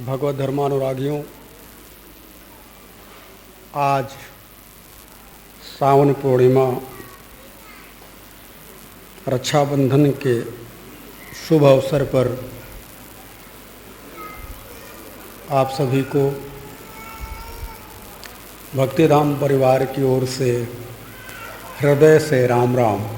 भगवत धर्मानुरागियों, आज सावन पूर्णिमा रक्षाबंधन के शुभ अवसर पर आप सभी को भक्तिधाम परिवार की ओर से हृदय से राम राम।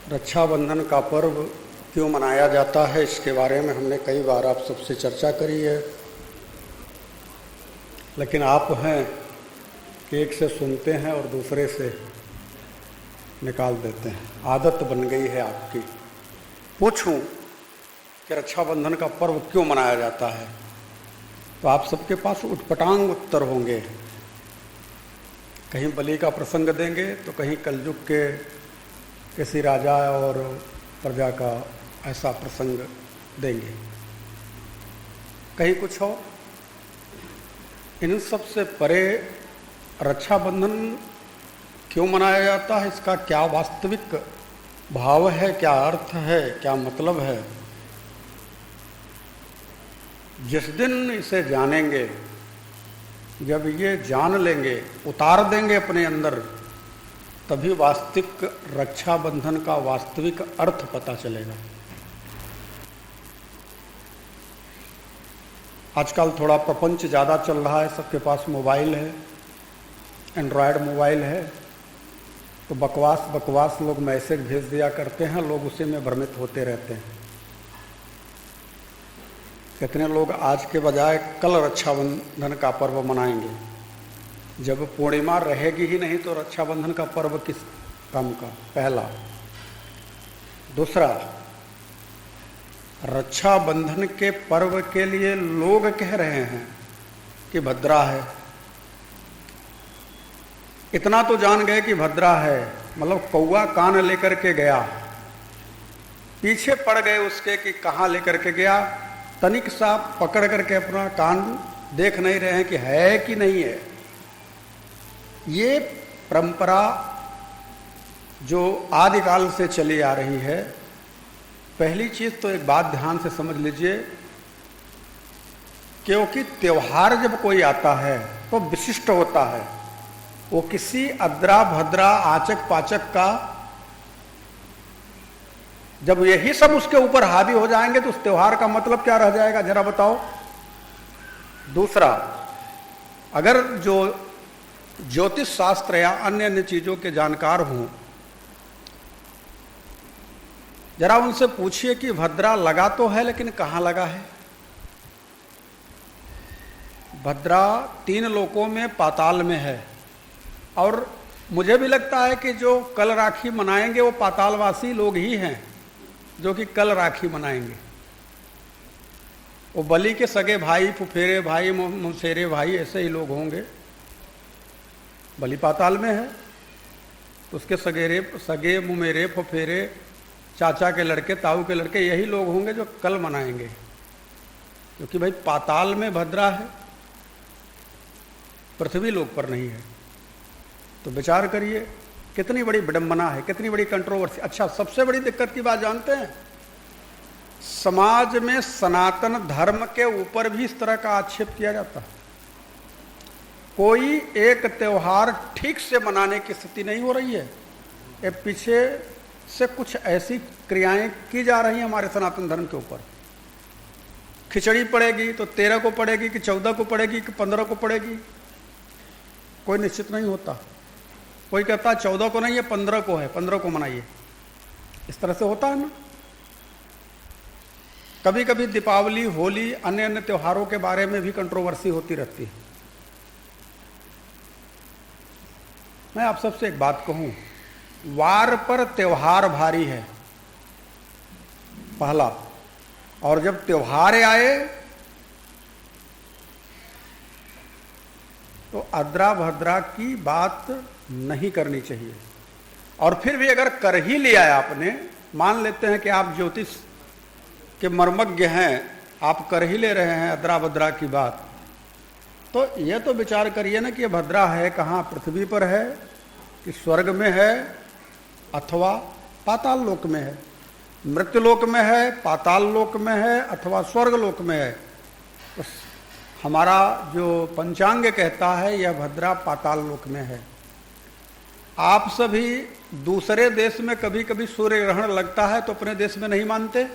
रक्षाबंधन का पर्व क्यों मनाया जाता है, इसके बारे में हमने कई बार आप सबसे चर्चा करी है, लेकिन आप हैं कि एक से सुनते हैं और दूसरे से निकाल देते हैं। आदत बन गई है आपकी। पूछूं कि रक्षाबंधन का पर्व क्यों मनाया जाता है तो आप सबके पास उटपटांग उत्तर होंगे। कहीं बलि का प्रसंग देंगे तो कहीं कलयुग के किसी राजा और प्रजा का ऐसा प्रसंग देंगे, कहीं कुछ हो। इन सब से परे रक्षाबंधन क्यों मनाया जाता है, इसका क्या वास्तविक भाव है, क्या अर्थ है, क्या मतलब है, जिस दिन इसे जानेंगे, जब ये जान लेंगे, उतार देंगे अपने अंदर, तभी वास्तविक रक्षाबंधन का वास्तविक अर्थ पता चलेगा। आजकल थोड़ा प्रपंच ज़्यादा चल रहा है, सबके पास मोबाइल है, एंड्रॉयड मोबाइल है, तो बकवास लोग मैसेज भेज दिया करते हैं, लोग उसी में भ्रमित होते रहते हैं। कितने लोग आज के बजाय कल रक्षाबंधन का पर्व मनाएंगे। जब पूर्णिमा रहेगी ही नहीं तो रक्षाबंधन का पर्व किस काम का। पहला। दूसरा, रक्षाबंधन के पर्व के लिए लोग कह रहे हैं कि भद्रा है। इतना तो जान गए कि भद्रा है, मतलब कौआ कान लेकर के गया, पीछे पड़ गए उसके कि कहाँ लेकर के गया। तनिक सा पकड़ करके अपना कान देख नहीं रहे हैं कि है कि नहीं है। ये परंपरा जो आदिकाल से चली आ रही है। पहली चीज तो एक बात ध्यान से समझ लीजिए, क्योंकि त्योहार जब कोई आता है तो विशिष्ट होता है। वो किसी अद्रा भद्रा आचक पाचक का, जब यही सब उसके ऊपर हावी हो जाएंगे तो उस त्योहार का मतलब क्या रह जाएगा, जरा बताओ। दूसरा, अगर जो ज्योतिष शास्त्र या अन्य अन्य चीजों के जानकार हों, जरा उनसे पूछिए कि भद्रा लगा तो है लेकिन कहाँ लगा है। भद्रा 3 लोकों में पाताल में है, और मुझे भी लगता है कि जो कल राखी मनाएंगे वो पातालवासी लोग ही हैं जो कि कल राखी मनाएंगे। वो बलि के सगे भाई, फुफेरे भाई, मुसेरे भाई, ऐसे ही लोग होंगे। बलि पाताल में है तो उसके सगे मुमेरे फुफेरे, चाचा के लड़के, ताऊ के लड़के, यही लोग होंगे जो कल मनाएंगे, क्योंकि भाई पाताल में भद्रा है, पृथ्वी लोक पर नहीं है। तो विचार करिए कितनी बड़ी विडंबना है, कितनी बड़ी कंट्रोवर्सी। अच्छा, सबसे बड़ी दिक्कत की बात जानते हैं, समाज में सनातन धर्म के ऊपर भी इस तरह का आक्षेप किया जाता है। कोई एक त्योहार ठीक से मनाने की स्थिति नहीं हो रही है। ये पीछे से कुछ ऐसी क्रियाएं की जा रही हैं हमारे सनातन धर्म के ऊपर। खिचड़ी पड़ेगी तो 13 को पड़ेगी कि 14 को पड़ेगी कि 15 को पड़ेगी, कोई निश्चित नहीं होता। कोई कहता है 14 को नहीं है, 15 को है, 15 को मनाइए। इस तरह से होता है ना। कभी कभी दीपावली, होली, अन्य अन्य त्योहारों के बारे में भी कंट्रोवर्सी होती रहती है। मैं आप सबसे एक बात कहूं, वार पर त्योहार भारी है, पहला। और जब त्योहार आए तो अद्रा भद्रा की बात नहीं करनी चाहिए। और फिर भी अगर कर ही लिया है आपने, मान लेते हैं कि आप ज्योतिष के मर्मज्ञ हैं, आप कर ही ले रहे हैं अद्रा भद्रा की बात, तो ये तो विचार करिए ना कि ये भद्रा है कहाँ, पृथ्वी पर है कि स्वर्ग में है अथवा पाताल लोक में है, मृत्यु लोक में है, पाताल लोक में है अथवा स्वर्ग लोक में है। तो हमारा जो पंचांग कहता है यह भद्रा पाताल लोक में है। आप सभी दूसरे देश में कभी कभी सूर्य ग्रहण लगता है तो अपने देश में नहीं मानते,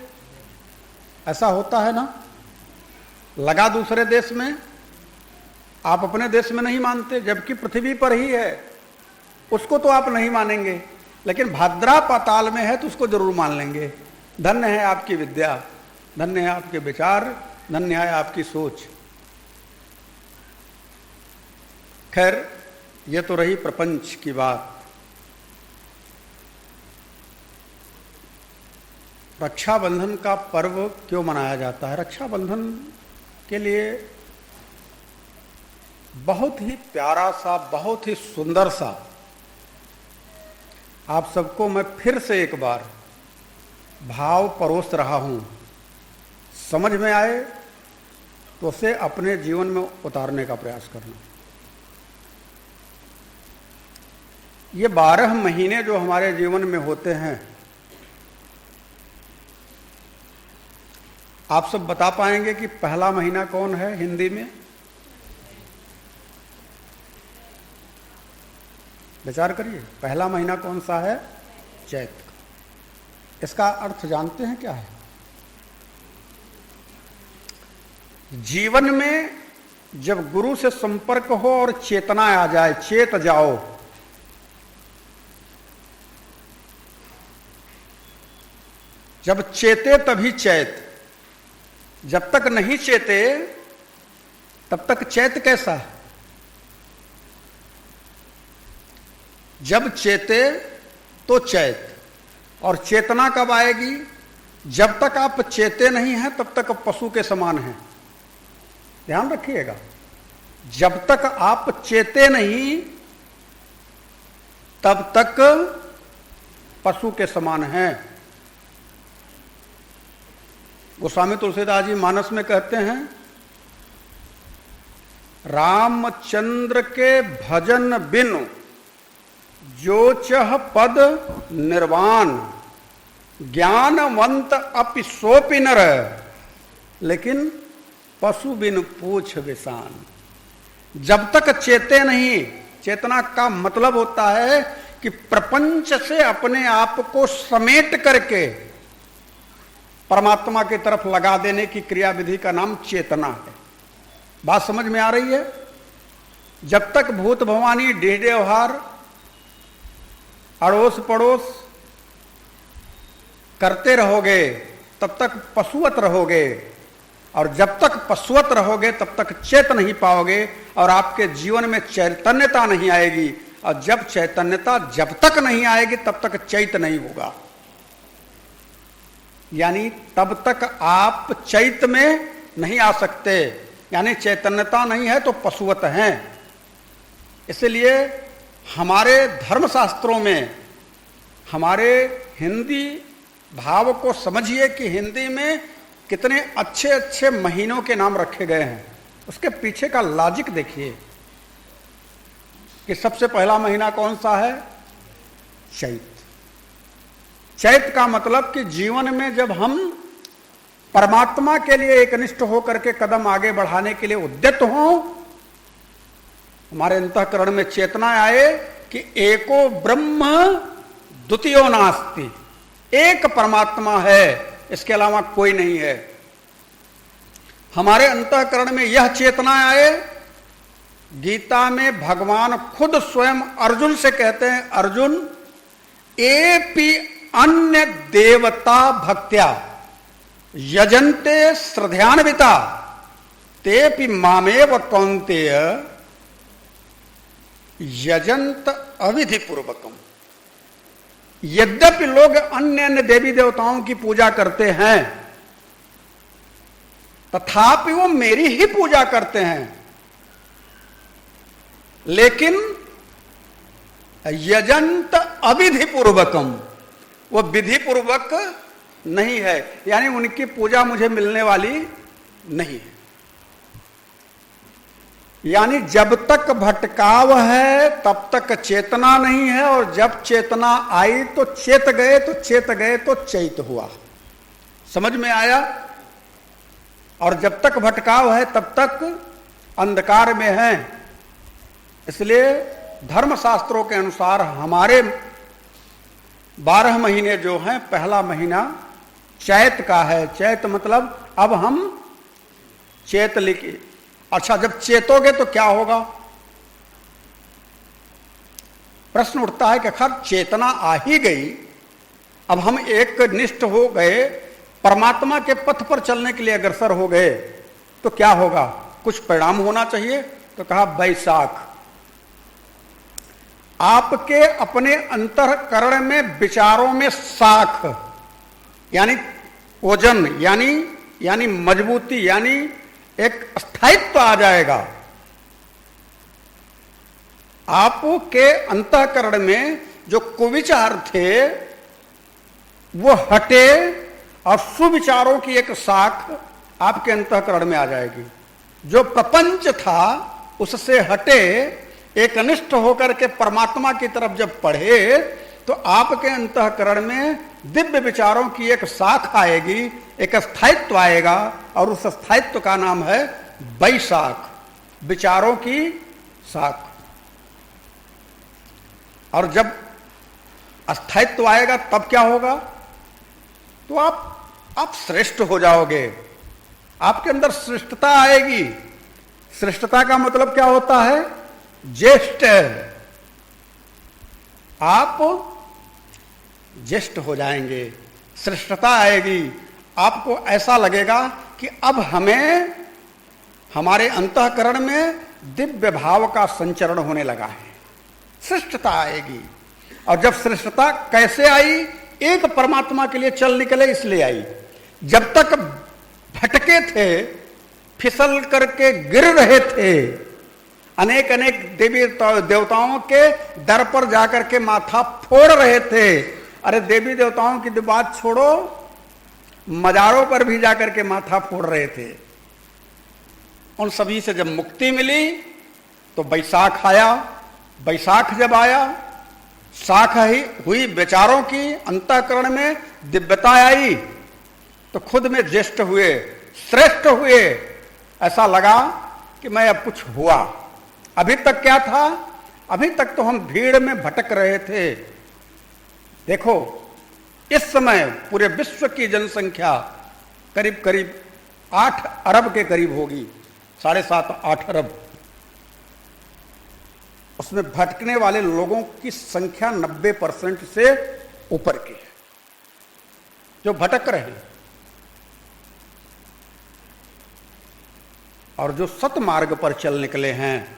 ऐसा होता है ना, लगा दूसरे देश में, आप अपने देश में नहीं मानते, जबकि पृथ्वी पर ही है, उसको तो आप नहीं मानेंगे, लेकिन भद्रा पाताल में है तो उसको जरूर मान लेंगे। धन्य है आपकी विद्या, धन्य है आपके विचार, धन्य है आपकी सोच। खैर, ये तो रही प्रपंच की बात। रक्षाबंधन का पर्व क्यों मनाया जाता है? रक्षाबंधन के लिए बहुत ही प्यारा सा, बहुत ही सुंदर सा, आप सबको मैं फिर से एक बार भाव परोस रहा हूं, समझ में आए तो उसे अपने जीवन में उतारने का प्रयास करना। ये 12 महीने जो हमारे जीवन में होते हैं, आप सब बता पाएंगे कि पहला महीना कौन है हिंदी में? विचार करिए, पहला महीना कौन सा है? चैत। इसका अर्थ जानते हैं क्या है? जीवन में जब गुरु से संपर्क हो और चेतना आ जाए, चेत जाओ, जब चेते तभी चैत, जब तक नहीं चेते तब तक चैत कैसा है? जब चेते तो चैत। और चेतना कब आएगी? जब तक आप चेते नहीं हैं तब तक पशु के समान हैं। ध्यान रखिएगा, जब तक आप चेते नहीं तब तक पशु के समान हैं। गोस्वामी तुलसीदास जी मानस में कहते हैं, रामचंद्र के भजन बिनु जो चह पद निर्वाण, ज्ञानवंत अपि सोपि नर, लेकिन पशु बिन पूछ विसान। जब तक चेते नहीं, चेतना का मतलब होता है कि प्रपंच से अपने आप को समेट करके परमात्मा की तरफ लगा देने की क्रियाविधि का नाम चेतना है। बात समझ में आ रही है? जब तक भूत भवानी डेढ़ व्यवहार अड़ोस पड़ोस करते रहोगे तब तक पशुवत रहोगे, और जब तक पशुवत रहोगे तब तक चेत नहीं पाओगे और आपके जीवन में चैतन्यता नहीं आएगी। और जब चैतन्यता जब तक नहीं आएगी तब तक चैत नहीं होगा, यानी तब तक आप चैत में नहीं आ सकते। यानी चैतन्यता नहीं है तो पशुवत हैं। इसलिए हमारे धर्मशास्त्रों में, हमारे हिंदी भाव को समझिए कि हिंदी में कितने अच्छे अच्छे महीनों के नाम रखे गए हैं। उसके पीछे का लॉजिक देखिए कि सबसे पहला महीना कौन सा है? चैत। चैत का मतलब कि जीवन में जब हम परमात्मा के लिए एकनिष्ठ होकर के कदम आगे बढ़ाने के लिए उद्यत हों, हमारे अंतःकरण में चेतना आए कि एको ब्रह्म द्वितीयो नास्ति, एक परमात्मा है, इसके अलावा कोई नहीं है। हमारे अंतःकरण में यह चेतना आए, गीता में भगवान खुद स्वयं अर्जुन से कहते हैं, अर्जुन एपि अन्य देवता भक्त्या यजन्ते श्रद्धान्विता तेपि मामेव कौन्तेय यजंत अविधि पूर्वकम। यद्यपि लोग अन्य अन्य देवी देवताओं की पूजा करते हैं तथापि वो मेरी ही पूजा करते हैं, लेकिन यजंत अविधि पूर्वकम, वो विधि पूर्वक नहीं है, यानी उनकी पूजा मुझे मिलने वाली नहीं है। यानी जब तक भटकाव है तब तक चेतना नहीं है, और जब चेतना आई तो चेत गए, तो चेत गए तो चैत हुआ। समझ में आया? और जब तक भटकाव है तब तक अंधकार में है। इसलिए धर्मशास्त्रों के अनुसार हमारे 12 महीने जो हैं, पहला महीना चैत का है। चैत मतलब अब हम चेत लिखे। अच्छा, जब चेतोगे तो क्या होगा? प्रश्न उठता है कि खैर चेतना आ ही गई, अब हम एक निष्ठ हो गए, परमात्मा के पथ पर चलने के लिए अग्रसर हो गए, तो क्या होगा? कुछ परिणाम होना चाहिए। तो कहा बैसाख। आपके अपने अंतःकरण में विचारों में साख, यानी ओजन, यानी मजबूती, यानी एक स्थायित्व आ जाएगा। आपके अंतःकरण में जो कुविचार थे वो हटे, और सुविचारों की एक शाख आपके अंतःकरण में आ जाएगी। जो प्रपंच था उससे हटे, एक अनिष्ट होकर के परमात्मा की तरफ जब बढ़े, तो आपके अंतःकरण में दिव्य विचारों की एक शाख आएगी, एक स्थायित्व आएगा, और उस स्थायित्व का नाम है बैसाख, विचारों की शाख। और जब स्थायित्व आएगा तब क्या होगा? तो आप श्रेष्ठ हो जाओगे, आपके अंदर श्रेष्ठता आएगी। श्रेष्ठता का मतलब क्या होता है? ज्येष्ठ। आप ज्येष्ठ हो जाएंगे, श्रेष्ठता आएगी। आपको ऐसा लगेगा कि अब हमें हमारे अंतःकरण में दिव्य भाव का संचरण होने लगा है, श्रेष्ठता आएगी। और जब श्रेष्ठता कैसे आई? एक परमात्मा के लिए चल निकले इसलिए आई। जब तक भटके थे, फिसल करके गिर रहे थे, अनेक अनेक देवी देवताओं के दर पर जाकर के माथा फोड़ रहे थे। अरे देवी देवताओं की बात छोड़ो, मजारों पर भी जाकर के माथा फोड़ रहे थे। उन सभी से जब मुक्ति मिली तो बैसाख आया। बैसाख जब आया, शाख ही हुई विचारों की, अंतःकरण में दिव्यता आई, तो खुद में ज्येष्ठ हुए, श्रेष्ठ हुए। ऐसा लगा कि मैं अब कुछ हुआ। अभी तक क्या था? अभी तक तो हम भीड़ में भटक रहे थे। देखो, इस समय पूरे विश्व की जनसंख्या करीब करीब 8 अरब के करीब होगी, 7.5-8 अरब। उसमें भटकने वाले लोगों की संख्या 90% से ऊपर की है, जो भटक रहे हैं। और जो सतमार्ग पर चल निकले हैं।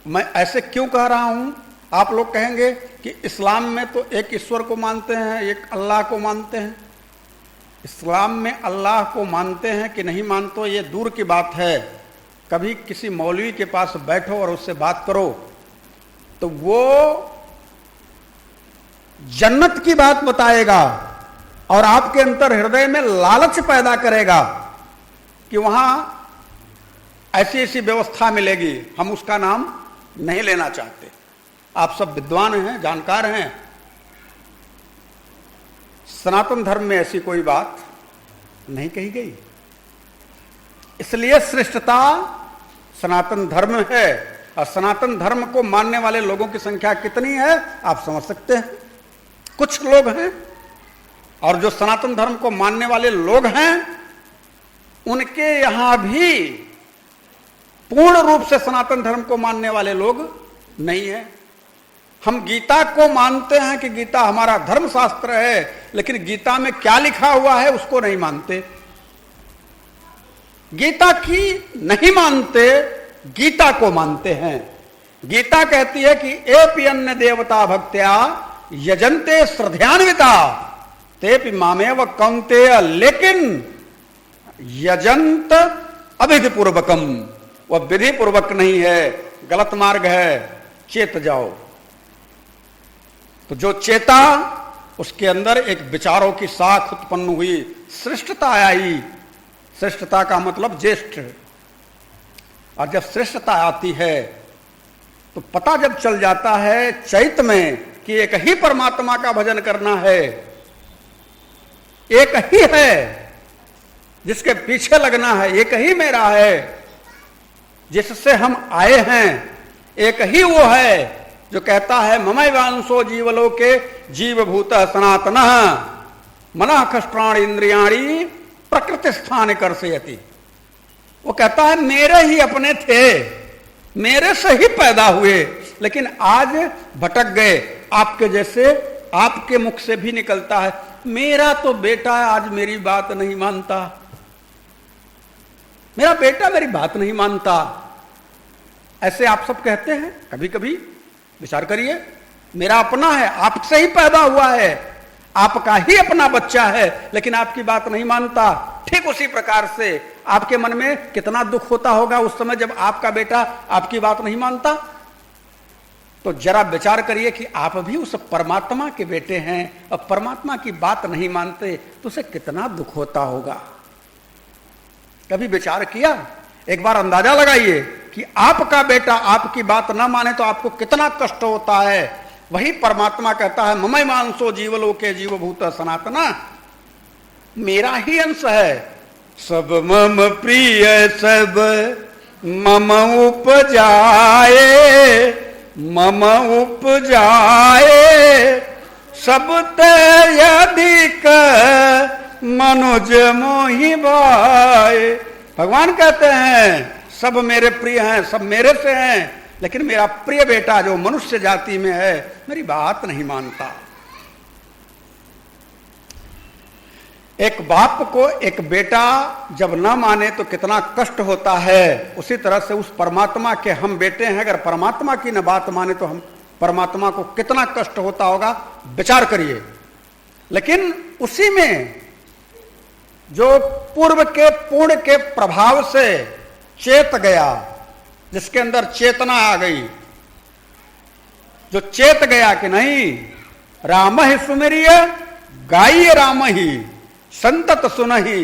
मैं ऐसे क्यों कह रहा हूं? आप लोग कहेंगे कि इस्लाम में तो एक ईश्वर को मानते हैं, एक अल्लाह को मानते हैं। इस्लाम में अल्लाह को मानते हैं कि नहीं मानते, ये दूर की बात है। कभी किसी मौलवी के पास बैठो और उससे बात करो तो वो जन्नत की बात बताएगा और आपके अंतर हृदय में लालच पैदा करेगा कि वहां ऐसी ऐसी व्यवस्था मिलेगी। हम उसका नाम नहीं लेना चाहते। आप सब विद्वान हैं, जानकार हैं। सनातन धर्म में ऐसी कोई बात नहीं कही गई। इसलिए श्रेष्ठता सनातन धर्म है। और सनातन धर्म को मानने वाले लोगों की संख्या कितनी है आप समझ सकते हैं। कुछ लोग हैं, और जो सनातन धर्म को मानने वाले लोग हैं उनके यहां भी पूर्ण रूप से सनातन धर्म को मानने वाले लोग नहीं है। हम गीता को मानते हैं कि गीता हमारा धर्म शास्त्र है, लेकिन गीता में क्या लिखा हुआ है उसको नहीं मानते। गीता की नहीं मानते, गीता को मानते हैं। गीता कहती है कि एपि अन्य देवता भक्त्या यजन्ते श्रद्धान्विता तेपि मामेव कौन्तेय, लेकिन यजंत अविधि पूर्वकम, वह विधि पूर्वक नहीं है, गलत मार्ग है, चेत जाओ। तो जो चेता, उसके अंदर एक विचारों की शाख उत्पन्न हुई, श्रेष्ठता आई। श्रेष्ठता का मतलब ज्येष्ठ। और जब श्रेष्ठता आती है तो पता जब चल जाता है चैत में कि एक ही परमात्मा का भजन करना है, एक ही है जिसके पीछे लगना है, एक ही मेरा है जिससे हम आए हैं, एक ही वो है जो कहता है ममैवांशो जीवलोके जीवभूत सनातन मनः खष्ट्राणि इंद्रियाणि प्रकृति स्थान कर्षयति। वो कहता है मेरे ही अपने थे, मेरे से ही पैदा हुए, लेकिन आज भटक गए। आपके जैसे आपके मुख से भी निकलता है मेरा तो बेटा आज मेरी बात नहीं मानता, मेरा बेटा मेरी बात नहीं मानता। ऐसे आप सब कहते हैं, कभी कभी विचार करिए। मेरा अपना है, आपसे ही पैदा हुआ है, आपका ही अपना बच्चा है, लेकिन आपकी बात नहीं मानता। ठीक उसी प्रकार से आपके मन में कितना दुख होता होगा उस समय जब आपका बेटा आपकी बात नहीं मानता। तो जरा विचार करिए कि आप भी उस परमात्मा के बेटे हैं और परमात्मा की बात नहीं मानते तो उसे कितना दुख होता होगा। कभी विचार किया? एक बार अंदाजा लगाइए कि आपका बेटा आपकी बात ना माने तो आपको कितना कष्ट होता है। वही परमात्मा कहता है ममैवांशो जीवलोके जीवभूत सनातना, मेरा ही अंश है। सब मम प्रिय सब मम उपजाए, मम उपजाए सब ते अधिक मनुज मोहि भाए। भगवान कहते हैं सब मेरे प्रिय हैं, सब मेरे से हैं, लेकिन मेरा प्रिय बेटा जो मनुष्य जाति में है मेरी बात नहीं मानता। एक बाप को एक बेटा जब ना माने तो कितना कष्ट होता है, उसी तरह से उस परमात्मा के हम बेटे हैं, अगर परमात्मा की न बात माने तो हम परमात्मा को कितना कष्ट होता होगा, विचार करिए। लेकिन उसी में जो पूर्व के पुण्य के प्रभाव से चेत गया, जिसके अंदर चेतना आ गई, जो चेत गया कि नहीं राम ही सुमेरिय गाइए राम ही संतत सुनहि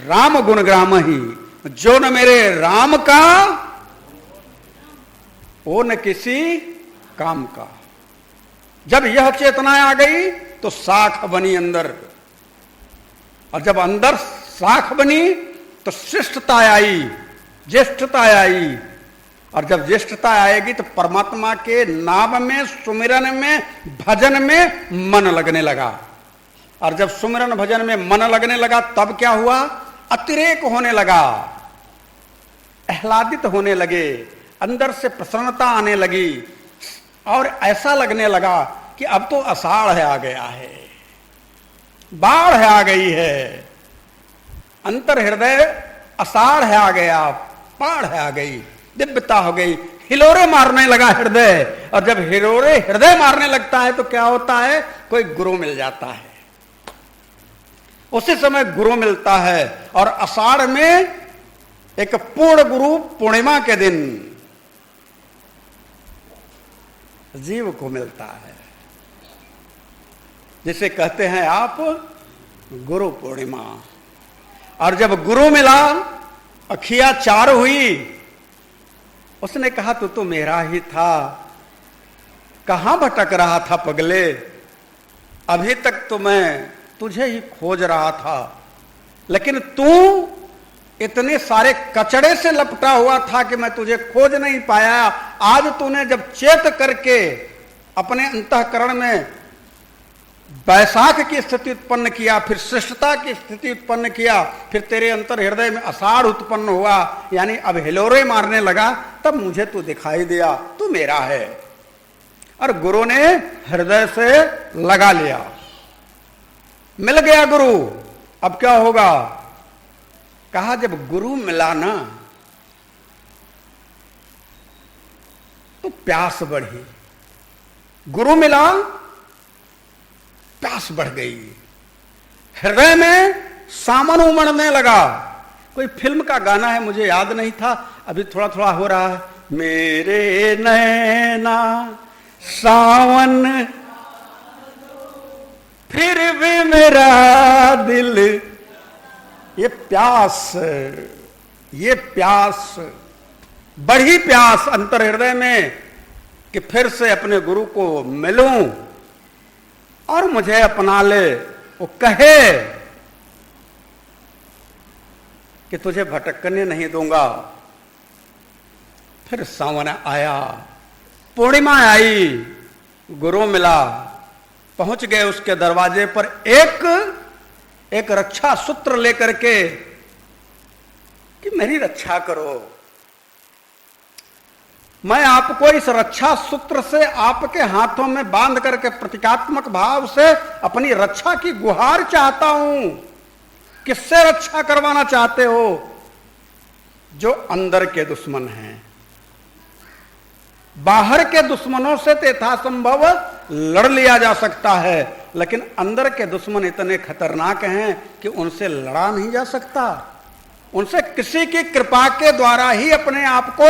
राम गुण ग्राम ही, जो न मेरे राम का वो न किसी काम का। जब यह चेतना आ गई तो शाख बनी अंदर, और जब अंदर शाख बनी तो शिष्टता आई, ज्येष्ठता आई, और जब ज्येष्ठता आएगी तो परमात्मा के नाम में, सुमिरन में, भजन में मन लगने लगा। और जब सुमिरन भजन में मन लगने लगा तब क्या हुआ? अतिरेक होने लगा, आह्लादित होने लगे, अंदर से प्रसन्नता आने लगी, और ऐसा लगने लगा कि अब तो आषाढ़ आ गया है, बाढ़ आ गई है, अंतर हृदय आषाढ़ आ गया, बाढ़ आ गई, दिव्यता हो गई, हिलोरे मारने लगा हृदय। और जब हिलोरे हृदय मारने लगता है तो क्या होता है? कोई गुरु मिल जाता है, उसी समय गुरु मिलता है। और आषाढ़ में एक पूर्ण गुरु पूर्णिमा के दिन जीव को मिलता है, जिसे कहते हैं आप गुरु पूर्णिमा। और जब गुरु मिला, अखियां चार हुई, उसने कहा तू तो मेरा ही था, कहां भटक रहा था पगले, अभी तक तो मैं तुझे ही खोज रहा था, लेकिन तू इतने सारे कचड़े से लपटा हुआ था कि मैं तुझे खोज नहीं पाया। आज तूने जब चेत करके अपने अंतःकरण में वैशाख की स्थिति उत्पन्न किया, फिर श्रेष्ठता की स्थिति उत्पन्न किया, फिर तेरे अंतर हृदय में आषाढ़ उत्पन्न हुआ, यानी अब हिलोरे मारने लगा, तब मुझे तू दिखाई दिया, तू मेरा है। और गुरु ने हृदय से लगा लिया, मिल गया गुरु। अब क्या होगा? कहा जब गुरु मिला ना तो प्यास बढ़ी, गुरु मिला प्यास बढ़ गई, हृदय में सामन उमड़ने लगा। कोई फिल्म का गाना है, मुझे याद नहीं था, अभी थोड़ा थोड़ा हो रहा है, मेरे नैना सावन, फिर भी मेरा दिल ये प्यास, ये प्यास, बड़ी प्यास अंतर हृदय में कि फिर से अपने गुरु को मिलूं और मुझे अपना ले। वो कहे कि तुझे भटकने नहीं दूंगा। फिर सावन आया, पूर्णिमा आई, गुरु मिला, पहुंच गए उसके दरवाजे पर एक रक्षा सूत्र लेकर के कि मेरी रक्षा करो। मैं आपको इस रक्षा सूत्र से आपके हाथों में बांध करके प्रतीकात्मक भाव से अपनी रक्षा की गुहार चाहता हूं। किससे रक्षा करवाना चाहते हो? जो अंदर के दुश्मन हैं। बाहर के दुश्मनों से तो यथासंभव लड़ लिया जा सकता है, लेकिन अंदर के दुश्मन इतने खतरनाक हैं कि उनसे लड़ा नहीं जा सकता। उनसे किसी की कृपा के द्वारा ही अपने आप को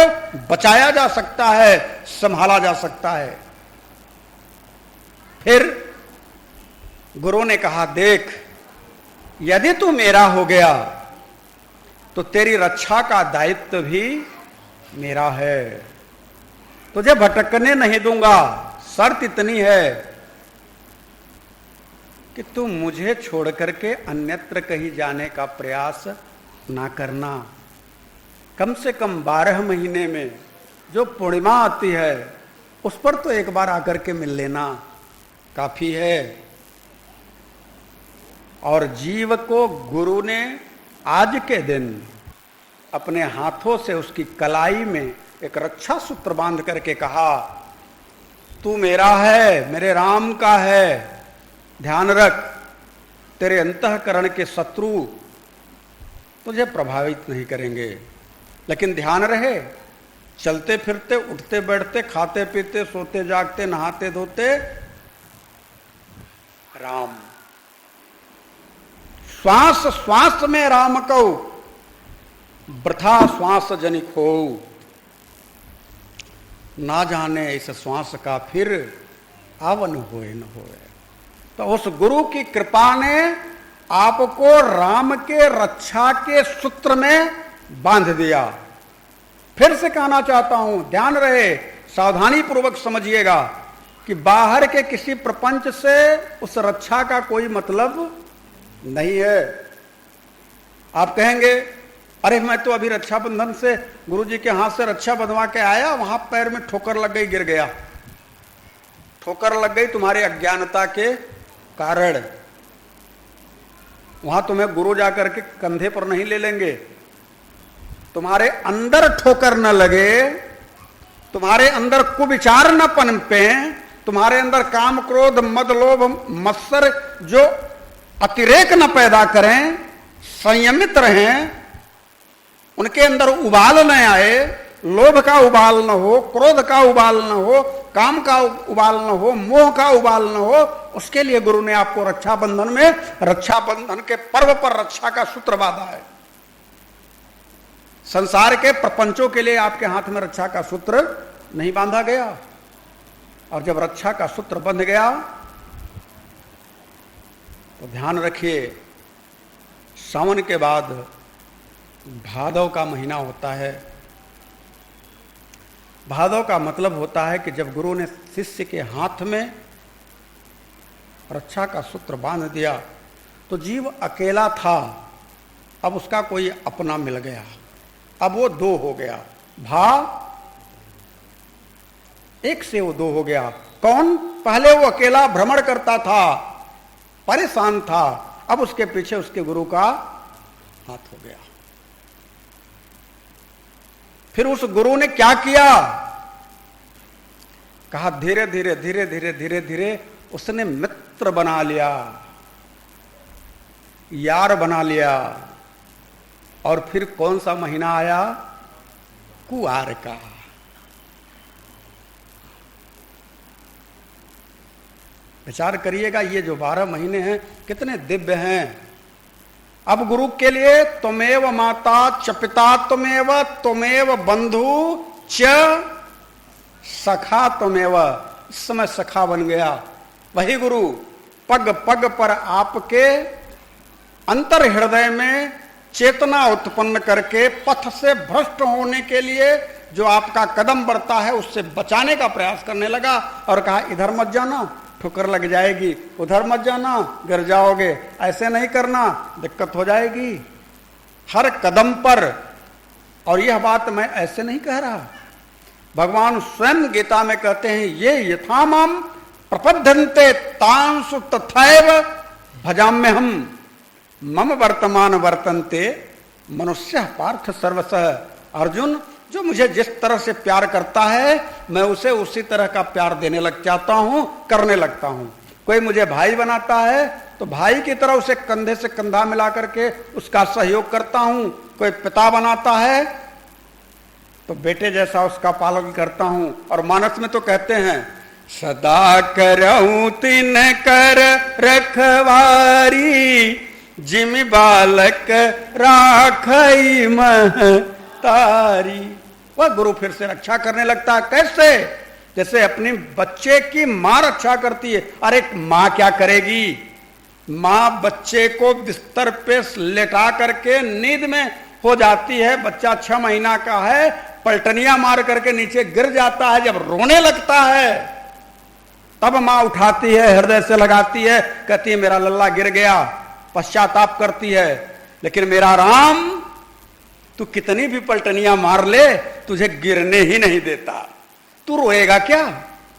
बचाया जा सकता है, संभाला जा सकता है। फिर गुरु ने कहा, देख, यदि तू मेरा हो गया तो तेरी रक्षा का दायित्व भी मेरा है। तुझे भटकने नहीं दूंगा। शर्त इतनी है कि तू मुझे छोड़ करके अन्यत्र कहीं जाने का प्रयास ना करना। कम से कम 12 महीने में जो पूर्णिमा आती है उस पर तो एक बार आकर के मिल लेना काफी है। और जीव को गुरु ने आज के दिन अपने हाथों से उसकी कलाई में एक रक्षा सूत्र बांध करके कहा, तू मेरा है, मेरे राम का है। ध्यान रख, तेरे अंतःकरण के शत्रु तुझे प्रभावित नहीं करेंगे। लेकिन ध्यान रहे, चलते फिरते, उठते बैठते, खाते पीते, सोते जागते, नहाते धोते राम। श्वास श्वास में राम को, वृथा श्वास जनिक हो। ना जाने इस श्वास का फिर आवन होए न होए। तो उस गुरु की कृपा ने आपको राम के रक्षा के सूत्र में बांध दिया। फिर से कहना चाहता हूं, ध्यान रहे, सावधानी पूर्वक समझिएगा कि बाहर के किसी प्रपंच से उस रक्षा का कोई मतलब नहीं है। आप कहेंगे, अरे मैं तो अभी रक्षाबंधन से गुरुजी के हाथ से रक्षा बंधवा के आया, वहां पैर में ठोकर लग गई, गिर गया। ठोकर लग गई तुम्हारी अज्ञानता के कारण। वहां तुम्हें गुरु जाकर के कंधे पर नहीं ले लेंगे। तुम्हारे अंदर ठोकर न लगे, तुम्हारे अंदर कुविचार न पनपे, तुम्हारे अंदर काम क्रोध मद लोभ मत्सर जो अतिरेक न पैदा करें, संयमित रहें, उनके अंदर उबाल न आए, लोभ का उबाल न हो, क्रोध का उबाल न हो, काम का उबाल न हो, मोह का उबाल न हो, उसके लिए गुरु ने आपको रक्षाबंधन में, रक्षाबंधन के पर्व पर रक्षा का सूत्र बांधा है। संसार के प्रपंचों के लिए आपके हाथ में रक्षा का सूत्र नहीं बांधा गया। और जब रक्षा का सूत्र बंध गया तो ध्यान रखिए, सावन के बाद भादव का महीना होता है। भादव का मतलब होता है कि जब गुरु ने शिष्य के हाथ में रक्षा का सूत्र बांध दिया तो जीव अकेला था, अब उसका कोई अपना मिल गया। अब वो दो हो गया, एक से वो दो हो गया। कौन? पहले वो अकेला भ्रमण करता था, परेशान था, अब उसके पीछे उसके गुरु का हाथ हो गया। फिर उस गुरु ने क्या किया? कहा धीरे धीरे धीरे धीरे धीरे धीरे उसने मित्र बना लिया, यार बना लिया। और फिर कौन सा महीना आया? कुआर का। विचार करिएगा, ये जो 12 महीने हैं कितने दिव्य हैं। अब गुरु के लिए त्वमेव माता च पिता त्वमेव बंधु च सखा त्वमेव, इस समय सखा बन गया वही गुरु। पग पग पर आपके अंतर हृदय में चेतना उत्पन्न करके पथ से भ्रष्ट होने के लिए जो आपका कदम बढ़ता है उससे बचाने का प्रयास करने लगा और कहा इधर मत जाना, ठुकर लग जाएगी, उधर मत जाना, गिर जाओगे, ऐसे नहीं करना, दिक्कत हो जाएगी हर कदम पर। और यह बात मैं ऐसे नहीं कह रहा, भगवान स्वयं गीता में कहते हैं ये यथामाम प्रपद्यन्ते तांसु तथैव भजाम्य हम मम वर्तमान वर्तन्ते मनुष्य पार्थ सर्वसः। अर्जुन, जो मुझे जिस तरह से प्यार करता है मैं उसे उसी तरह का प्यार देने लग जाता हूं, करने लगता हूं। कोई मुझे भाई बनाता है तो भाई की तरह उसे कंधे से कंधा मिला करके उसका सहयोग करता हूं। कोई पिता बनाता है तो बेटे जैसा उसका पालन करता हूं। और मानस में तो कहते हैं सदा करऊं तिन कर रखवारी, जिमि बालक राखई महतारी। वह गुरु फिर से रक्षा करने लगता है। कैसे? जैसे अपनी बच्चे की मां रक्षा करती है। अरे मां क्या करेगी? मां बच्चे को बिस्तर पे लेटा करके नींद में हो जाती है, बच्चा 6 महीना का है, पलटनियां मार करके नीचे गिर जाता है, जब रोने लगता है तब मां उठाती है, हृदय से लगाती है, कहती है मेरा लल्ला गिर गया, पश्चाताप करती है। लेकिन मेरा राम, तू कितनी भी पलटनियां मार ले तुझे गिरने ही नहीं देता। तू रोएगा क्या?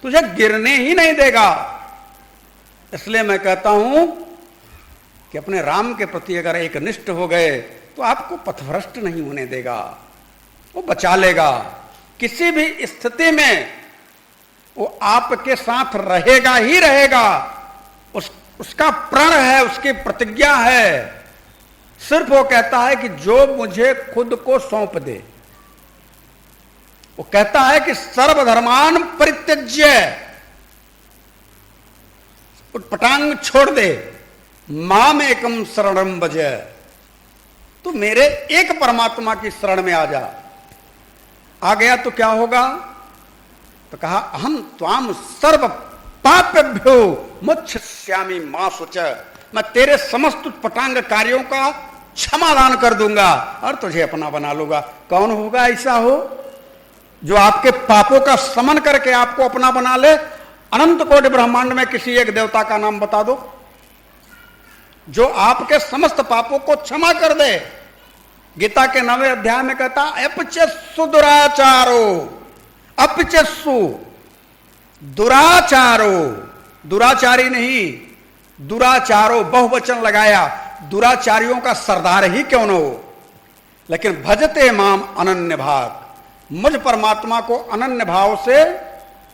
तुझे गिरने ही नहीं देगा। इसलिए मैं कहता हूं कि अपने राम के प्रति अगर एक निष्ठ हो गए तो आपको पथभ्रष्ट नहीं होने देगा, वो बचा लेगा। किसी भी स्थिति में वो आपके साथ रहेगा ही रहेगा। उसका प्रण है, उसकी प्रतिज्ञा है। सिर्फ वो कहता है कि जो मुझे खुद को सौंप दे। वो कहता है कि सर्वधर्मान परित्यज्य, उटपटांग छोड़ दे, माम एकम शरणम भज। तू मेरे एक परमात्मा की शरण में आ जा। आ गया तो क्या होगा? तो कहा अहम त्वाम सर्व पापेभ्यो मुच्छस्यामि मा शुच। मैं तेरे समस्त पटांग कार्यों का क्षमादान कर दूंगा और तुझे अपना बना लूंगा। कौन होगा ऐसा हो जो आपके पापों का समन करके आपको अपना बना ले? अनंत कोटि ब्रह्मांड में किसी एक देवता का नाम बता दो जो आपके समस्त पापों को क्षमा कर दे। गीता के 9वें अध्याय में कहता अपचस्सु दुराचारो, अपचस्सु दुराचारो, दुराचारी नहीं, दुराचारो बहुवचन लगाया। दुराचारियों का सरदार ही क्यों न हो, लेकिन भजते माम अनन्य भाग, मुझ परमात्मा को अनन्य भाव से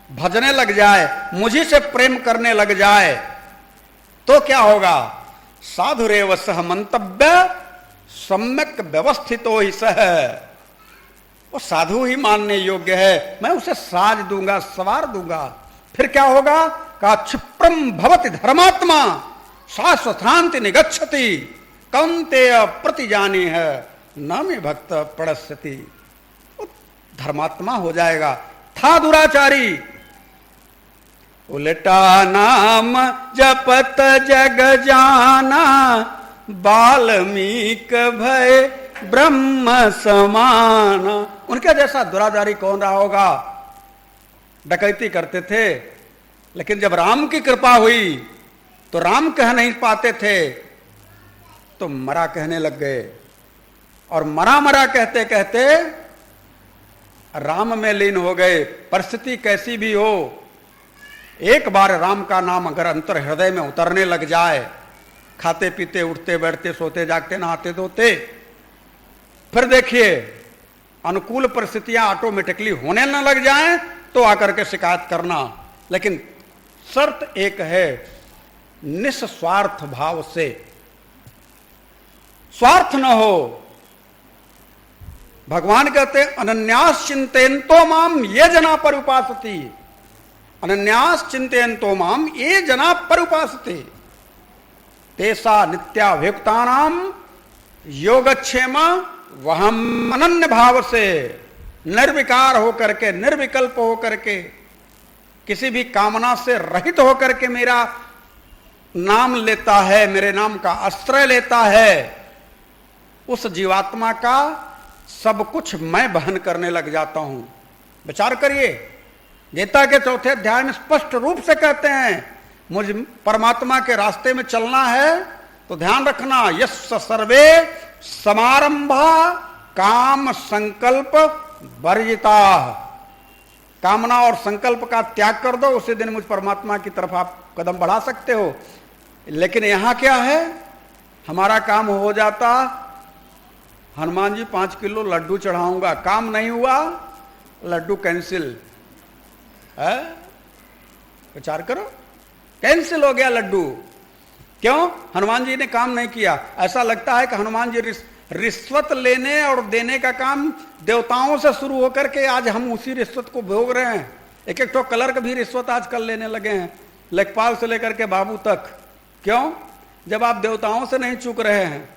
भजने लग जाए, मुझी से प्रेम करने लग जाए तो क्या होगा? साधुरेव सह मंतव्य सम्यक व्यवस्थितो ही सह। वो साधु ही मानने योग्य है, मैं उसे साज दूंगा, सवार दूंगा। फिर क्या होगा? का क्षिप्रम भवति धर्मात्मा शाश्वतांति निगच्छति कौन्तेय प्रतिजानी है न मे भक्त प्रणश्यति। धर्मात्मा हो जाएगा। था दुराचारी, उल्टा नाम जपत जग जाना, बाल्मीक भय ब्रह्म समाना। उनके जैसा दुराचारी कौन रहा होगा? डकैती करते थे, लेकिन जब राम की कृपा हुई तो राम कह नहीं पाते थे तो मरा कहने लग गए, और मरा मरा कहते कहते राम में लीन हो गए। परिस्थिति कैसी भी हो, एक बार राम का नाम अगर अंतर हृदय में उतरने लग जाए, खाते पीते उठते बैठते सोते जागते नहाते धोते, फिर देखिए अनुकूल परिस्थितियां ऑटोमेटिकली होने न लग जाएं तो आकर के शिकायत करना। लेकिन शर्त एक है, निस्वार्थ भाव से, स्वार्थ न हो। भगवान कहते अनन्यास चिंतयन्तो माम ये जना परुपासति, अनन्यास चिंतयन्तो माम ये जना परुपासते, तेसा नित्याभियुक्तानाम योगक्षेम वहम अनन्य भाव से। निर्विकार होकर के, निर्विकल्प होकर के, किसी भी कामना से रहित होकर के मेरा नाम लेता है, मेरे नाम का आश्रय लेता है, उस जीवात्मा का सब कुछ मैं वहन करने लग जाता हूं। विचार करिए, गीता के 4थे अध्याय में स्पष्ट रूप से कहते हैं मुझ परमात्मा के रास्ते में चलना है तो ध्यान रखना, यस्य सर्वे समारंभा काम संकल्प वर्जिता, कामना और संकल्प का त्याग कर दो, उसी दिन मुझ परमात्मा की तरफ आप कदम बढ़ा सकते हो। लेकिन यहां क्या है, हमारा काम हो जाता, हनुमान जी 5 किलो लड्डू चढ़ाऊंगा, काम नहीं हुआ, लड्डू कैंसिल है। विचार करो, कैंसिल हो गया लड्डू। क्यों? हनुमान जी ने काम नहीं किया। ऐसा लगता है कि हनुमान जी रिश्वत लेने और देने का काम देवताओं से शुरू होकर के आज हम उसी रिश्वत को भोग रहे हैं। एक एक तो क्लर्क भी रिश्वत आजकल लेने लगे हैं, लेखपाल से लेकर के बाबू तक। क्यों? जब आप देवताओं से नहीं चूक रहे हैं,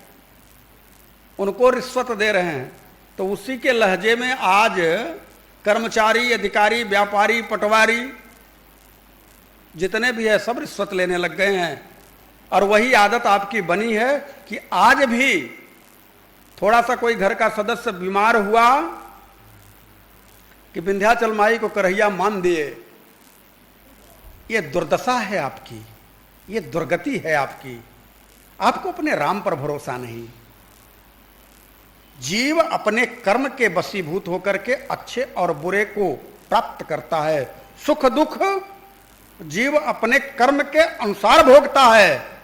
उनको रिश्वत दे रहे हैं, तो उसी के लहजे में आज कर्मचारी, अधिकारी, व्यापारी, पटवारी जितने भी है सब रिश्वत लेने लग गए हैं। और वही आदत आपकी बनी है कि आज भी थोड़ा सा कोई घर का सदस्य बीमार हुआ कि विंध्याचल माई को करहिया मान दिए। ये दुर्दशा है आपकी, ये दुर्गति है आपकी। आपको अपने राम पर भरोसा नहीं। जीव अपने कर्म के वशीभूत होकर के अच्छे और बुरे को प्राप्त करता है। सुख दुख जीव अपने कर्म के अनुसार भोगता है,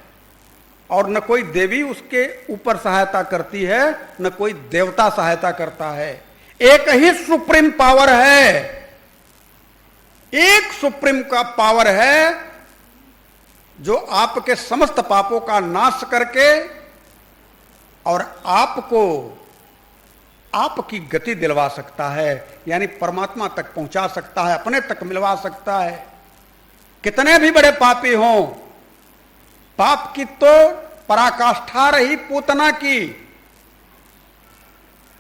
और न कोई देवी उसके ऊपर सहायता करती है, न कोई देवता सहायता करता है। एक ही सुप्रीम पावर है, एक सुप्रीम का पावर है जो आपके समस्त पापों का नाश करके और आपको आपकी गति दिलवा सकता है, यानी परमात्मा तक पहुंचा सकता है, अपने तक मिलवा सकता है। कितने भी बड़े पापी हों, पाप की तो पराकाष्ठा रही पूतना की।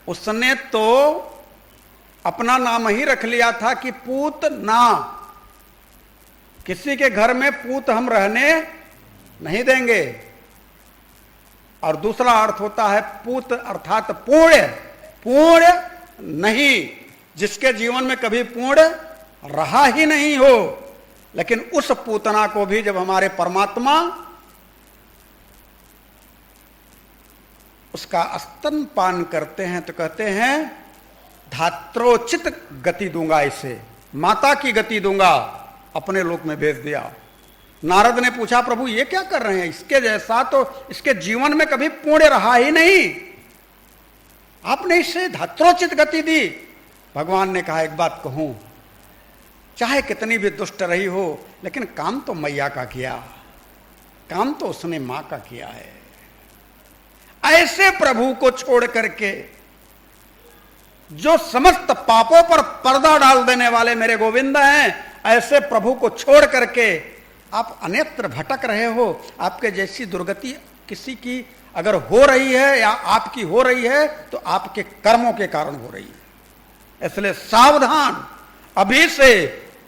उसने तो अपना नाम ही रख लिया था कि पूतना। किसी के घर में पूत हम रहने नहीं देंगे। और दूसरा अर्थ होता है पूत अर्थात पुण्य। पुण्य नहीं, जिसके जीवन में कभी पुण्य रहा ही नहीं हो। लेकिन उस पूतना को भी जब हमारे परमात्मा उसका स्तनपान करते हैं तो कहते हैं धात्रोचित गति दूंगा, इसे माता की गति दूंगा। अपने लोक में भेज दिया। नारद ने पूछा, प्रभु ये क्या कर रहे हैं, इसके जैसा तो इसके जीवन में कभी पुण्य रहा ही नहीं, आपने इसे धात्रोचित गति दी। भगवान ने कहा, एक बात कहूं, चाहे कितनी भी दुष्ट रही हो, लेकिन काम तो मैया का किया, काम तो उसने मां का किया है। ऐसे प्रभु को छोड़ करके जो समस्त पापों पर पर्दा डाल देने वाले मेरे गोविंद हैं, ऐसे प्रभु को छोड़ करके आप अन्यत्र भटक रहे हो। आपके जैसी दुर्गति किसी की अगर हो रही है या आपकी हो रही है तो आपके कर्मों के कारण हो रही है। इसलिए सावधान, अभी से,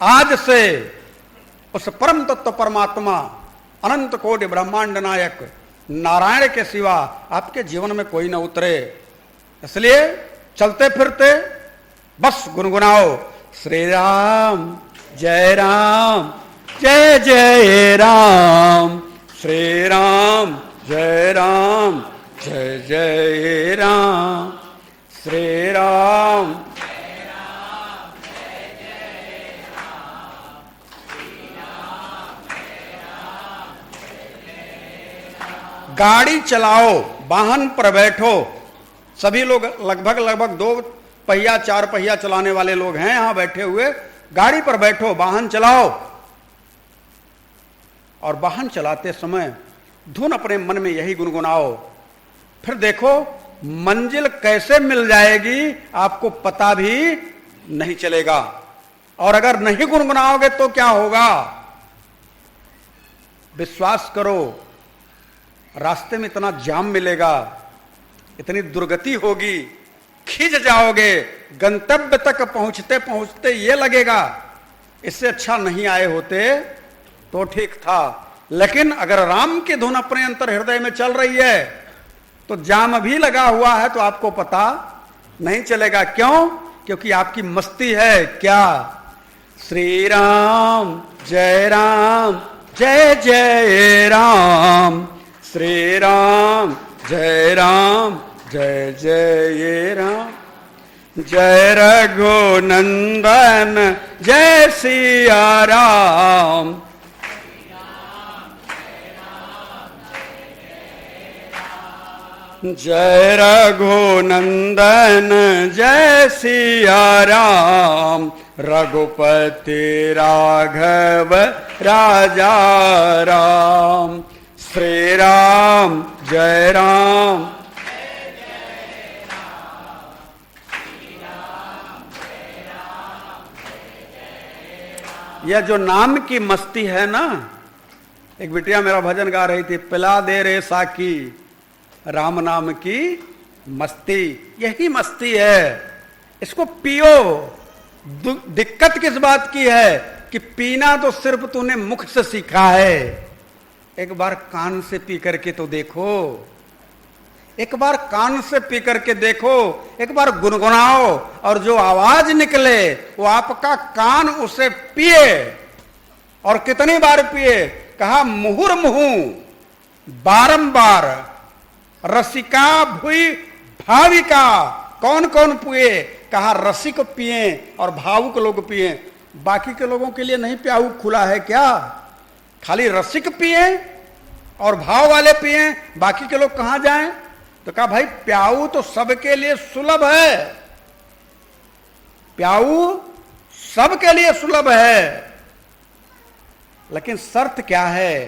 आज से उस परम तत्व परमात्मा अनंत कोटि ब्रह्मांड नायक नारायण के सिवा आपके जीवन में कोई न उतरे। इसलिए चलते फिरते बस गुनगुनाओ, श्री राम जय राम जय जय राम, श्री राम जय राम जय जय राम, श्री राम जय राम जय जय राम, श्री राम जय राम जय जय राम। गाड़ी चलाओ, वाहन पर बैठो, सभी लोग लगभग 2 पहिया 4 पहिया चलाने वाले लोग हैं यहां बैठे हुए। गाड़ी पर बैठो, वाहन चलाओ, और वाहन चलाते समय धुन अपने मन में यही गुनगुनाओ। फिर देखो मंजिल कैसे मिल जाएगी आपको पता भी नहीं चलेगा। और अगर नहीं गुनगुनाओगे तो क्या होगा, विश्वास करो, रास्ते में इतना जाम मिलेगा, इतनी दुर्गति होगी खिंच जाओगे, गंतव्य तक पहुंचते पहुंचते ये लगेगा इससे अच्छा नहीं आए होते तो ठीक था। लेकिन अगर राम की धुन अपने अंतर हृदय में चल रही है तो जाम भी लगा हुआ है तो आपको पता नहीं चलेगा। क्यों? क्योंकि आपकी मस्ती है क्या? श्री राम जय जय राम, श्री राम जय जय राम, जय रघुनंदन जय सिया राम। जय रघुनंदन जय सिया राम, रघुपति राघव राजा राम, श्री राम जय राम। यह जो नाम की मस्ती है ना, एक बिटिया मेरा भजन गा रही थी, पिला दे रे साकी राम नाम की मस्ती, यही मस्ती है, इसको पियो। दिक्कत किस बात की है कि पीना तो सिर्फ तूने मुख से सीखा है, एक बार कान से पी करके तो देखो, एक बार कान से पी करके देखो, एक बार गुनगुनाओ और जो आवाज निकले वो आपका कान उसे पिए। और कितनी बार पिए? कहा मुहुर्मुहु बारंबार, रसिका भुई भाविका। कौन कौन पिए? कहा रसिक पिए और भावुक लोग पिए। बाकी के लोगों के लिए नहीं प्याऊ खुला है क्या? खाली रसिक पिए और भाव वाले पिए, बाकी के लोग कहां जाएं? तो कहा भाई प्याऊ तो सबके लिए सुलभ है, प्याऊ सबके लिए सुलभ है, लेकिन शर्त क्या है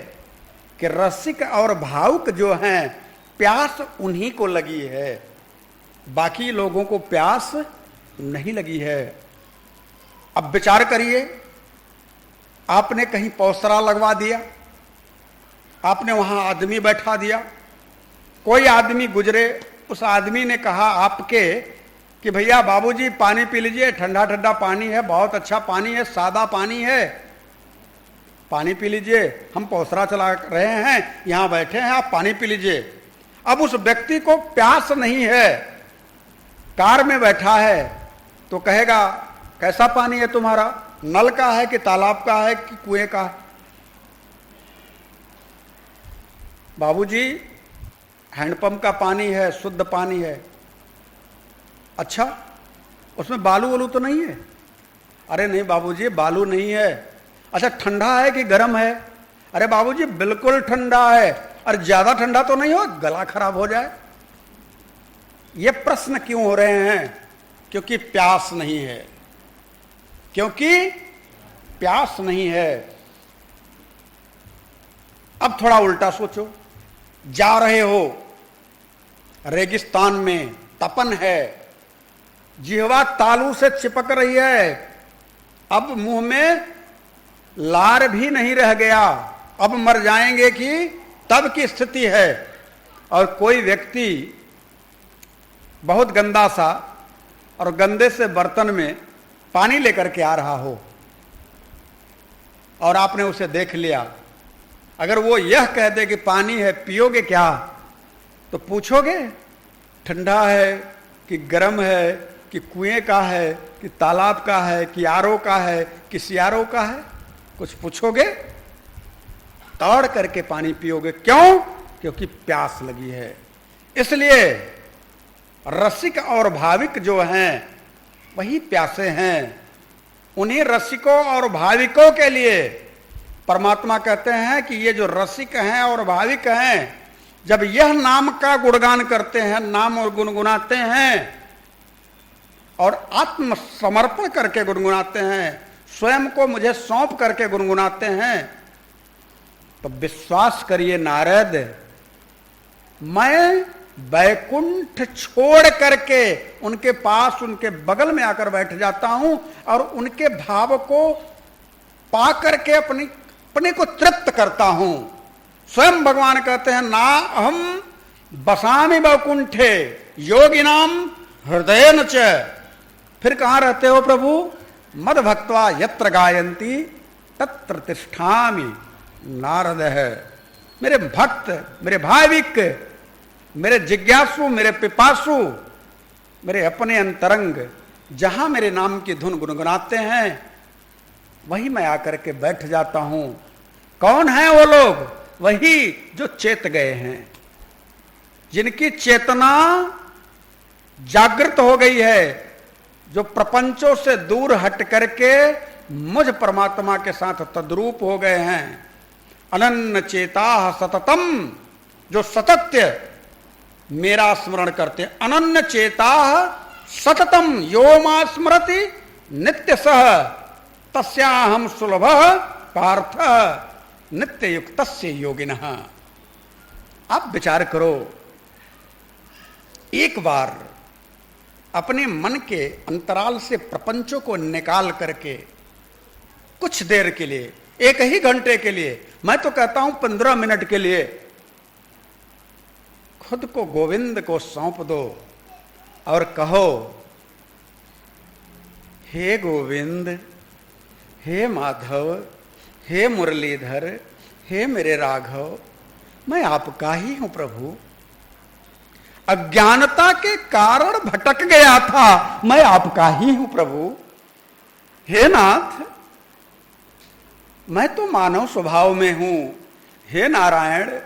कि रसिक और भावुक जो हैं प्यास उन्हीं को लगी है, बाकी लोगों को प्यास नहीं लगी है। अब विचार करिए, आपने कहीं पौसरा लगवा दिया, आपने वहां आदमी बैठा दिया, कोई आदमी गुजरे, उस आदमी ने कहा आपके कि भैया बाबूजी पानी पी लीजिए, ठंडा ठंडा पानी है, बहुत अच्छा पानी है, सादा पानी है, पानी पी लीजिए, हम पौसरा चला रहे हैं, यहां बैठे हैं, आप पानी पी लीजिए। अब उस व्यक्ति को प्यास नहीं है, कार में बैठा है, तो कहेगा कैसा पानी है तुम्हारा, नल का है कि तालाब का है कि कुएं का है? बाबूजी हैंडपंप का पानी है, शुद्ध पानी है। अच्छा, उसमें बालू वालू तो नहीं है? अरे नहीं बाबूजी बालू नहीं है। अच्छा ठंडा है कि गर्म है? अरे बाबूजी बिल्कुल ठंडा है। अरे ज्यादा ठंडा तो नहीं हो, गला खराब हो जाए। ये प्रश्न क्यों हो रहे हैं? क्योंकि प्यास नहीं है, क्योंकि प्यास नहीं है। अब थोड़ा उल्टा सोचो, जा रहे हो रेगिस्तान में, तपन है, जिह्वा तालू से चिपक रही है, अब मुंह में लार भी नहीं रह गया, अब मर जाएंगे कि तब की स्थिति है। और कोई व्यक्ति बहुत गंदा सा और गंदे से बर्तन में पानी लेकर के आ रहा हो और आपने उसे देख लिया, अगर वो यह कह दे कि पानी है, पियोगे क्या? तो पूछोगे ठंडा है कि गर्म है कि कुएं का है कि तालाब का है कि आरओ का है कि सियारो का है? कुछ पूछोगे? तौड़ करके पानी पियोगे। क्यों? क्योंकि प्यास लगी है। इसलिए रसिक और भाविक जो हैं वही प्यासे हैं। उन्हीं रसिकों और भाविकों के लिए परमात्मा कहते हैं कि ये जो रसिक हैं और भाविक हैं, जब यह नाम का गुणगान करते हैं, नाम और गुनगुनाते हैं और आत्मसमर्पण करके गुनगुनाते हैं, स्वयं को मुझे सौंप करके गुनगुनाते हैं, तो विश्वास करिए नारद, मैं बैकुंठ छोड़ करके उनके पास, उनके बगल में आकर बैठ जाता हूं और उनके भाव को पा करके अपने को तृप्त करता हूं। स्वयं भगवान कहते हैं ना हम बसामि बैकुंठे योगिनाम हृदय न च। फिर कहाँ रहते हो प्रभु? मद भक्त्वा यत्र गायंती तत्र तिष्ठामि नारद है। मेरे भक्त, मेरे भाविक, मेरे जिज्ञासु, मेरे पिपासु, मेरे अपने अंतरंग जहां मेरे नाम की धुन गुनगुनाते हैं वही मैं आकर के बैठ जाता हूं। कौन है वो लोग? वही जो चेत गए हैं, जिनकी चेतना जागृत हो गई है, जो प्रपंचों से दूर हट करके मुझ परमात्मा के साथ तद्रूप हो गए हैं। अनन्य चेता सततम, जो सतत्य मेरा स्मरण करते। अनन्य चेता सततम यो मा स्मरति नित्य सह तस्याहम सुलभ पार्थ नित्य युक्त योगिनः। आप विचार करो, एक बार अपने मन के अंतराल से प्रपंचों को निकाल करके कुछ देर के लिए, 1 ही घंटे के लिए, मैं तो कहता हूं 15 मिनट के लिए खुद को गोविंद को सौंप दो और कहो, हे गोविंद, हे माधव, हे मुरलीधर, हे मेरे राघव, मैं आपका ही हूं प्रभु। अज्ञानता के कारण भटक गया था, मैं आपका ही हूं प्रभु। हे नाथ, मैं तो मानव स्वभाव में हूं। हे नारायण,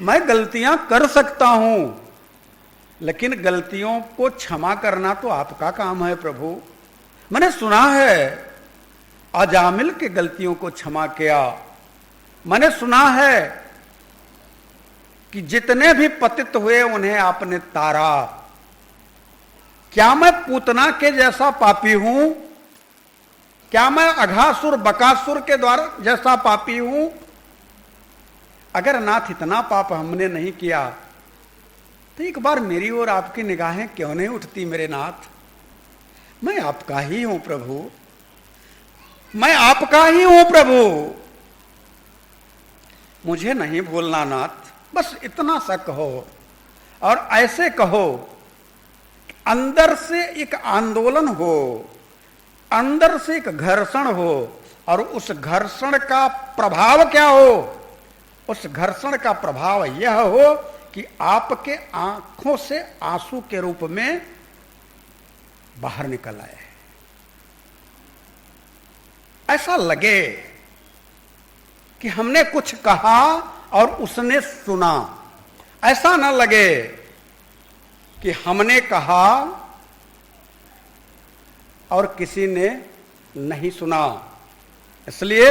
मैं गलतियां कर सकता हूं, लेकिन गलतियों को क्षमा करना तो आपका काम है प्रभु। मैंने सुना है अजामिल के गलतियों को क्षमा किया। मैंने सुना है कि जितने भी पतित हुए उन्हें आपने तारा। क्या मैं पूतना के जैसा पापी हूं? क्या मैं अघासुर बकासुर के द्वारा जैसा पापी हूं? अगर नाथ इतना पाप हमने नहीं किया तो एक बार मेरी ओर आपकी निगाहें क्यों नहीं उठती मेरे नाथ? मैं आपका ही हूं प्रभु, मैं आपका ही हूं प्रभु। मुझे नहीं भूलना नाथ, बस इतना सा कहो। और ऐसे कहो, अंदर से एक आंदोलन हो, अंदर से एक घर्षण हो, और उस घर्षण का प्रभाव क्या हो? उस घर्षण का प्रभाव यह हो कि आपके आंखों से आंसू के रूप में बाहर निकल आए। ऐसा लगे कि हमने कुछ कहा और उसने सुना। ऐसा न लगे कि हमने कहा और किसी ने नहीं सुना। इसलिए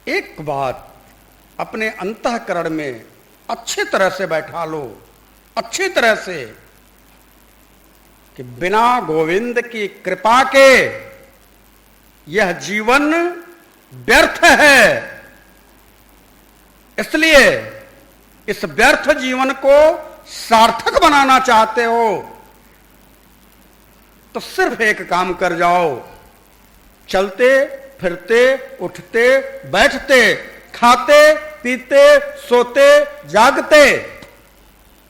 एक बात अपने अंतःकरण में अच्छी तरह से बैठा लो, अच्छी तरह से, कि बिना गोविंद की कृपा के यह जीवन व्यर्थ है। इसलिए इस व्यर्थ जीवन को सार्थक बनाना चाहते हो तो सिर्फ एक काम कर जाओ, चलते फिरते उठते बैठते खाते पीते सोते जागते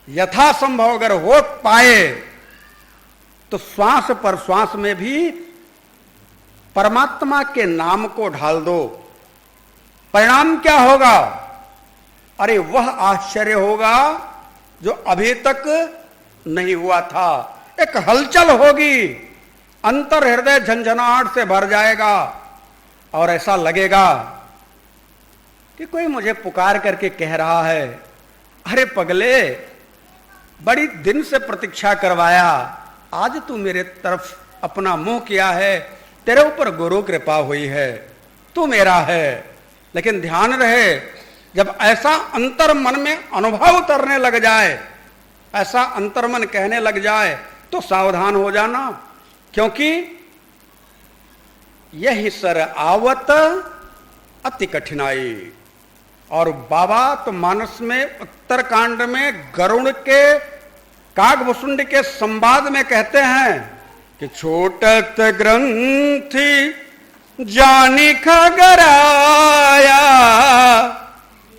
यथासंभव अगर हो पाए तो श्वास पर श्वास में भी परमात्मा के नाम को ढाल दो। परिणाम क्या होगा? अरे वह आश्चर्य होगा जो अभी तक नहीं हुआ था। एक हलचल होगी, अंतर हृदय झंझनाहट से भर जाएगा और ऐसा लगेगा कि कोई मुझे पुकार करके कह रहा है, अरे पगले, बड़ी दिन से प्रतीक्षा करवाया, आज तू मेरे तरफ अपना मुंह किया है, तेरे ऊपर गुरु कृपा हुई है, तू मेरा है। लेकिन ध्यान रहे, जब ऐसा अंतर मन में अनुभव उतरने लग जाए, ऐसा अंतर्मन कहने लग जाए, तो सावधान हो जाना, क्योंकि यही सर आवत अति कठिनाई। और बाबा तो मानस में उत्तरकांड में गरुड़ के कागभुसुंड के संवाद में कहते हैं कि छोटत ग्रंथि जानी खगराया,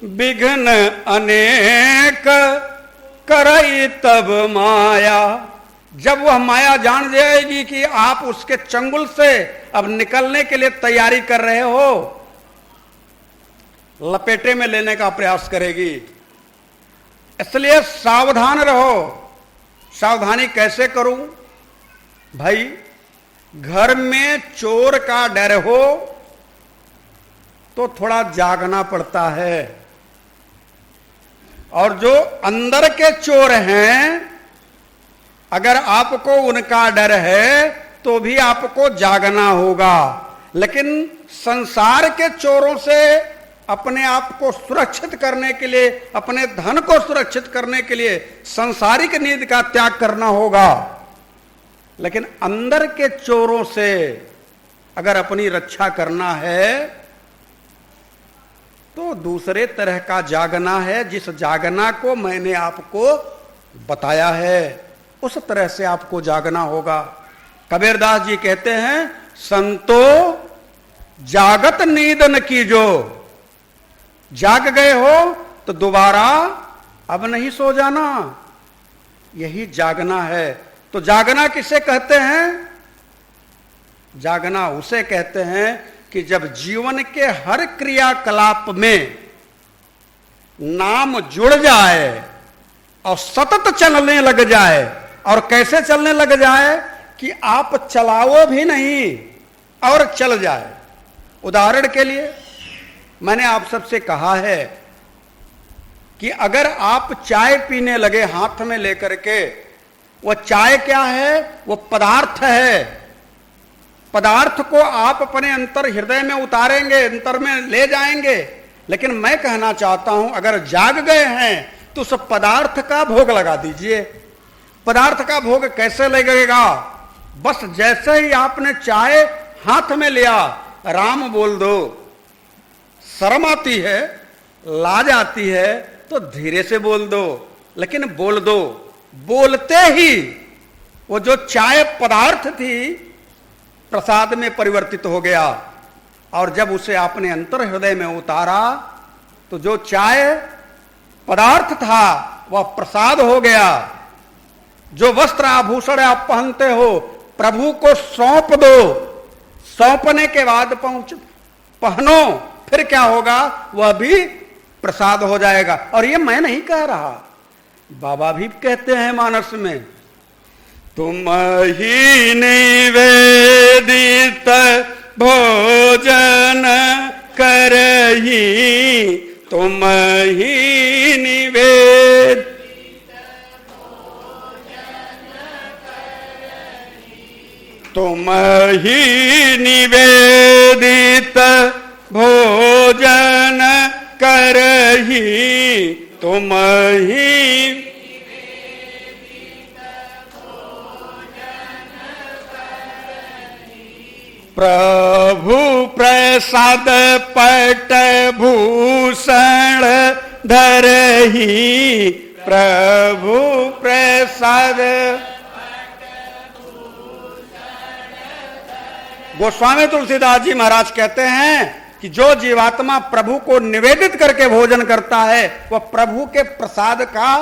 विघ्न अनेक करई तब माया, जब वह माया जान जाएगी कि आप उसके चंगुल से अब निकलने के लिए तैयारी कर रहे हो, लपेटे में लेने का प्रयास करेगी। इसलिए सावधान रहो। सावधानी कैसे करूं भाई? घर में चोर का डर हो तो थोड़ा जागना पड़ता है, और जो अंदर के चोर हैं, अगर आपको उनका डर है तो भी आपको जागना होगा। लेकिन संसार के चोरों से अपने आप को सुरक्षित करने के लिए, अपने धन को सुरक्षित करने के लिए सांसारिक नींद का त्याग करना होगा। लेकिन अंदर के चोरों से अगर अपनी रक्षा करना है तो दूसरे तरह का जागना है। जिस जागना को मैंने आपको बताया है उस तरह से आपको जागना होगा। कबीरदास जी कहते हैं, संतो जागत नींद न कीजो। जाग गए हो तो दोबारा अब नहीं सो जाना, यही जागना है। तो जागना किसे कहते हैं? जागना उसे कहते हैं कि जब जीवन के हर क्रियाकलाप में नाम जुड़ जाए और सतत चलने लग जाए। और कैसे चलने लग जाए कि आप चलाओ भी नहीं और चल जाए। उदाहरण के लिए मैंने आप सबसे कहा है कि अगर आप चाय पीने लगे हाथ में लेकर के, वो चाय क्या है? वो पदार्थ है। पदार्थ को आप अपने अंतर हृदय में उतारेंगे, अंतर में ले जाएंगे। लेकिन मैं कहना चाहता हूं, अगर जाग गए हैं तो उस पदार्थ का भोग लगा दीजिए। पदार्थ का भोग कैसे लगेगा? बस जैसे ही आपने चाय हाथ में लिया, राम बोल दो। शर्म आती है, लाज आती है तो धीरे से बोल दो, लेकिन बोल दो। बोलते ही वो जो चाय पदार्थ थी प्रसाद में परिवर्तित हो गया। और जब उसे आपने अंतर हृदय में उतारा तो जो चाय पदार्थ था वह प्रसाद हो गया। जो वस्त्र आभूषण आप पहनते हो, प्रभु को सौंप दो। सौंपने के बाद पहनो, फिर क्या होगा? वह भी प्रसाद हो जाएगा। और ये मैं नहीं कह रहा, बाबा भी कहते हैं मानस में, तुम ही निवेदित भोजन करही, तुम ही निवेदित तुम ही निवेदित भोजन करही, तुम ही प्रभु प्रसाद पट भूषण धरही, प्रभु प्रसाद। गोस्वामी तुलसीदास जी महाराज कहते हैं कि जो जीवात्मा प्रभु को निवेदित करके भोजन करता है वह प्रभु के प्रसाद का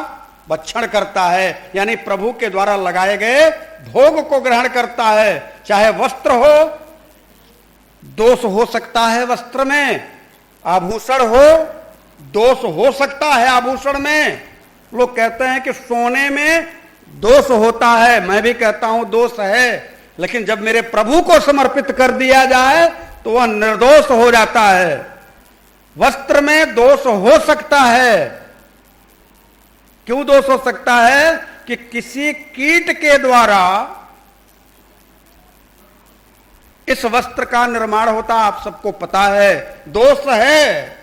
भक्षण करता है, यानी प्रभु के द्वारा लगाए गए भोग को ग्रहण करता है। चाहे वस्त्र हो, दोष हो सकता है वस्त्र में, आभूषण हो, दोष हो सकता है आभूषण में। लोग कहते हैं कि सोने में दोष होता है, मैं भी कहता हूं दोष है, लेकिन जब मेरे प्रभु को समर्पित कर दिया जाए तो वह निर्दोष हो जाता है। वस्त्र में दोष हो सकता है। क्यों दोष हो सकता है? कि किसी कीट के द्वारा इस वस्त्र का निर्माण होता, आप सबको पता है, दोष है।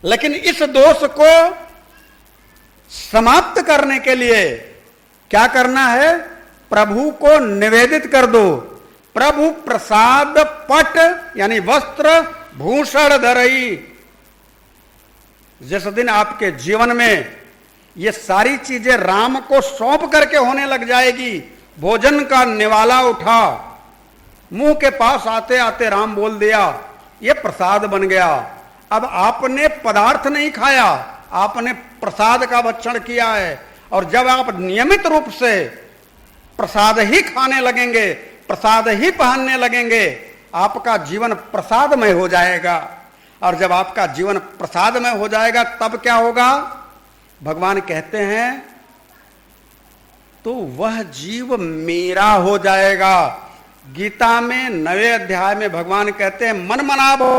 लेकिन इस दोष को समाप्त करने के लिए क्या करना है? प्रभु को निवेदित कर दो। प्रभु प्रसाद पट यानी वस्त्र भूषण धरई। जिस दिन आपके जीवन में ये सारी चीजें राम को सौंप करके होने लग जाएगी, भोजन का निवाला उठा, मुंह के पास आते आते राम बोल दिया, ये प्रसाद बन गया। अब आपने पदार्थ नहीं खाया, आपने प्रसाद का भक्षण किया है। और जब आप नियमित रूप से प्रसाद ही खाने लगेंगे, प्रसाद ही पहनने लगेंगे, आपका जीवन प्रसादमय हो जाएगा। और जब आपका जीवन प्रसादमय हो जाएगा तब क्या होगा? भगवान कहते हैं तो वह जीव मेरा हो जाएगा। गीता में 9वें अध्याय में भगवान कहते हैं मन मनाभो